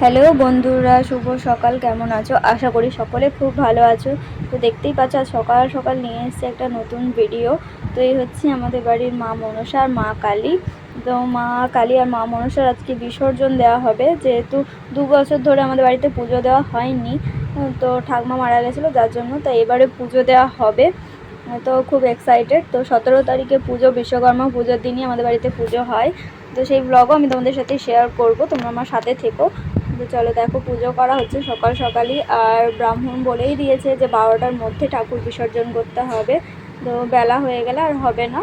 Hello বন্ধুরা, শুভ সকাল। কেমন আছো? আশা করি সকলে খুব ভালো আছো। তো দেখতেই পাচ্ছ আজ সকাল সকাল নিয়ে এসেছে একটা নতুন ভিডিও। তো এই হচ্ছে আমাদের বাড়ির মা মনসা আর মা কালী। তো মা কালী আর মা মনসার আজকে বিসর্জন দেওয়া হবে, যেহেতু 2 বছর ধরে আমাদের বাড়িতে পুজো দেওয়া হয়নি। তো ঠাকুমা মারা গেছিলো, যার জন্য তো এবারে পুজো দেওয়া হবে। তো খুব এক্সাইটেড। তো 17 তারিখে পুজো, বিশ্বকর্মা পুজোর দিনই আমাদের বাড়িতে পুজো হয়। তো সেই ব্লগও আমি তোমাদের সাথে শেয়ার করব, তোমরা আমার সাথে থেকো। তো চলো দেখো, পুজো করা হচ্ছে সকাল সকালই। আর ব্রাহ্মণ বলেই দিয়েছে যে 12টার মধ্যে ঠাকুর বিসর্জন করতে হবে। তো বেলা হয়ে গেলে আর হবে না।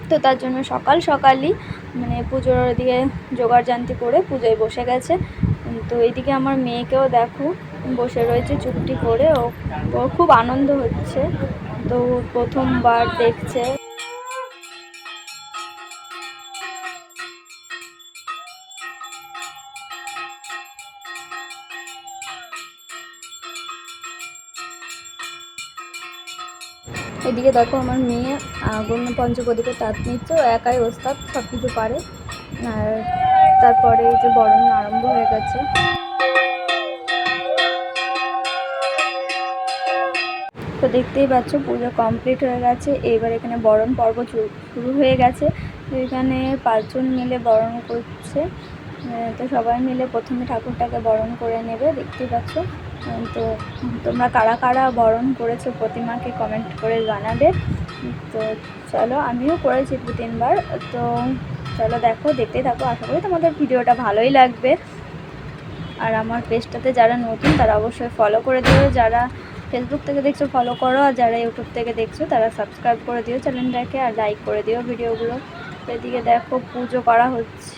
তো তার জন্য সকাল সকালই মানে পুজোর দিকে জোগাড়জান্তি করে পুজোয় বসে গেছে। তো এইদিকে আমার মেয়েকেও দেখো বসে রয়েছে চুপটি করে, ও খুব আনন্দ হচ্ছে। তো প্রথমবার দেখছে। এদিকে দেখো আমার মেয়ে আগুন পঞ্চপ্রদীপের তাঁত নিচ্ছে, ও একাই ওস্তাদ, সব কিছু পারে। আর তারপরে এই যে বরণ আরম্ভ হয়ে গেছে। তো দেখতেই পাচ্ছ পুজো কমপ্লিট হয়ে গেছে। এবার এখানে বরণ পর্ব শুরু হয়ে গেছে। তো এখানে 5 জন মিলে বরণ করছে। তো সবাই মিলে প্রথমে ঠাকুরটাকে বরণ করে নেবে, দেখতেই পাচ্ছ। তো তোমরা কারা কারা বরণ করেছো প্রতিমাকে কমেন্ট করে জানাবে। তো চলো, আমিও করেছি 2-3 বার। তো চলো দেখো, দেখতেই থাকো। আশা করি তোমাদের ভিডিওটা ভালোই লাগবে। আর আমার পেজটাতে যারা নতুন তারা অবশ্যই ফলো করে দিও, যারা ফেসবুক থেকে দেখছো ফলো করো, আর যারা ইউটিউব থেকে দেখছো তারা সাবস্ক্রাইব করে দিও চ্যানেলটাকে, আর লাইক করে দিও ভিডিওগুলো। এদিকে দেখো পুজো করা হচ্ছে,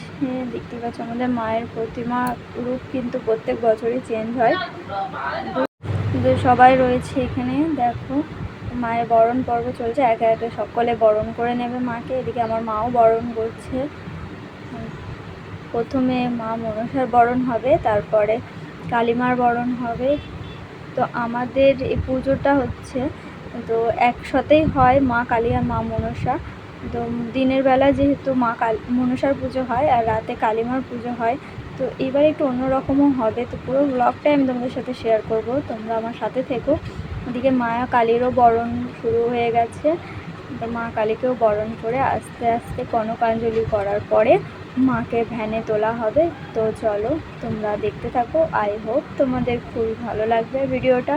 দেখতে পাচ্ছ আমাদের মায়ের প্রতিমা রূপ কিন্তু প্রত্যেক বছরই চেঞ্জ হয়। সবাই রয়েছে এখানে, দেখো মায়ের বরণ পর্ব চলছে। একে একে সকলে বরণ করে নেবে মাকে। এদিকে আমার মাও বরণ করছে। প্রথমে মা মনসার বরণ হবে, তারপরে কালীমার বরণ হবে। তো আমাদের এই পুজোটা হচ্ছে তো একসাথেই হয়, মা কালী আর মা মনসা। তো দিনের বেলা যেহেতু মা মনসার পুজো হয় আর রাতে কালীমার পুজো হয়। তো এবার একটু অন্যরকমও হবে। তো পুরো ব্লগটাই আমি তোমাদের সাথে শেয়ার করব, তোমরা আমার সাথে থেকো। ওদিকে মা কালীরও বরণ শুরু হয়ে গেছে। তো মা কালীকেও বরণ করে আস্তে আস্তে কনকাঞ্জলি করার পরে মাকে ভ্যানে তোলা হবে। তো চলো তোমরা দেখতে থাকো, আই হোপ তোমাদের খুবই ভালো লাগবে ভিডিওটা।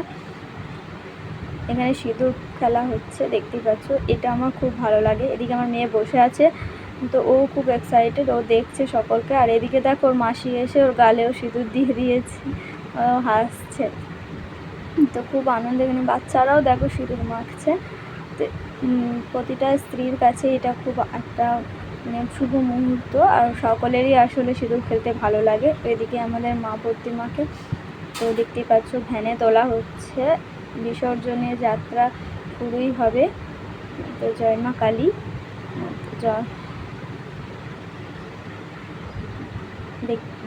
এখানে সিঁদুর খেলা হচ্ছে, দেখতেই পাচ্ছ, এটা আমার খুব ভালো লাগে। এদিকে আমার মেয়ে বসে আছে, তো ও খুব এক্সাইটেড, ও দেখছে সকলকে। আর এদিকে দেখো ওর মাসি এসে ওর গালেও সিঁদুর দিয়ে দিয়েছে, ও হাসছে। তো খুব আনন্দ, এখানে বাচ্চারাও দেখো সিঁদুর মাখছে। তো প্রতিটা স্ত্রীর কাছে এটা খুব একটা মানে শুভ মুহূর্ত, আর সকলেরই আসলে সিঁদুর খেলতে ভালো লাগে। এদিকে আমাদের মা প্রতিমাকে তো দেখতেই পাচ্ছ ভ্যানে তোলা হচ্ছে, বিসর্জনের যাত্রা শুরুই হবে। তো জয় মা কালী।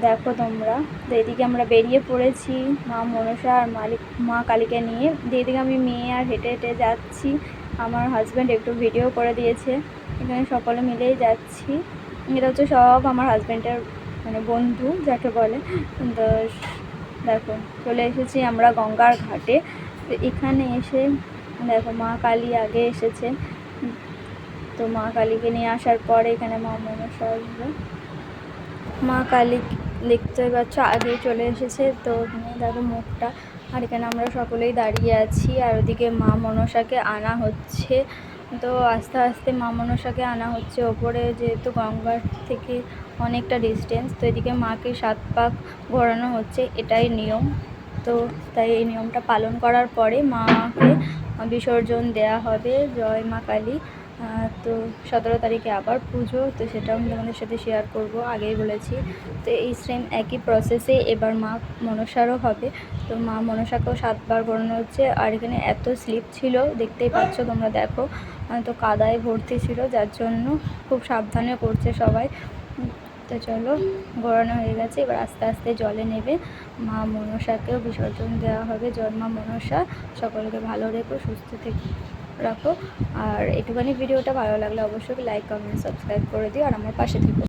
দেখো তোমরা। তো এদিকে আমরা বেরিয়ে পড়েছি মা মনসা আর মা কালীকে নিয়ে। এদিকে আমি মেয়ে আর হেঁটে হেঁটে যাচ্ছি। আমার হাজব্যান্ড একটু ভিডিও করে দিয়েছে, এখানে সকলে মিলেই যাচ্ছি। এটা হচ্ছে সব আমার হাজব্যান্ডের মানে বন্ধু যাকে বলে। তো দেখো চলে এসেছি আমরা গঙ্গার ঘাটে। তো এখানে এসে দেখো মা কালী আগে এসেছে। তো মা কালীকে নিয়ে আসার পরে এখানে মা মনসা আসবে। মা কালী দেখতে পাচ্ছ আগেই চলে এসেছে। তো এখানে দেখো মুখটা, আর এখানে আমরা সকলেই দাঁড়িয়ে আছি। আর ওদিকে মা মনসাকে আনা হচ্ছে। তো আস্তে আস্তে মা মনসাকে আনা হচ্ছে ওপরে, যেহেতু গঙ্গার থেকে অনেকটা ডিস্টেন্স। তো এদিকে মাকে 7 পাক ঘোরানো হচ্ছে, এটাই নিয়ম। তো তাই এই নিয়মটা পালন করার পরে মাকে বিসর্জন দেয়া হবে। জয় মা কালী। তো 17 তারিখে আবার পুজো, তো সেটাও আমি তোমাদের সাথে শেয়ার করব, আগেই বলেছি। তো এই সেম একই প্রসেসে এবার মা মনসারও হবে। তো মা মনসাকেও 7 বার ঘোরানো হচ্ছে। আর এখানে এত স্লিপ ছিল, দেখতেই পাচ্ছ তোমরা, দেখো তো কাদায় ভর্তি ছিল, যার জন্য খুব সাবধানে করছে সবাই। তো চলো ঘোরানো হয়ে গেছে, এবার আস্তে আস্তে জলে নেবে মা মনসাকেও বিসর্জন দেওয়া হবে। জয় মা মনসা। সকলকে ভালো রেখো, সুস্থ থেকে রাখো। আর একটুখানি ভিডিওটা ভালো লাগলে অবশ্যই লাইক, কমেন্ট, সাবস্ক্রাইব করে দিও, আর আমার পাশে থেকো।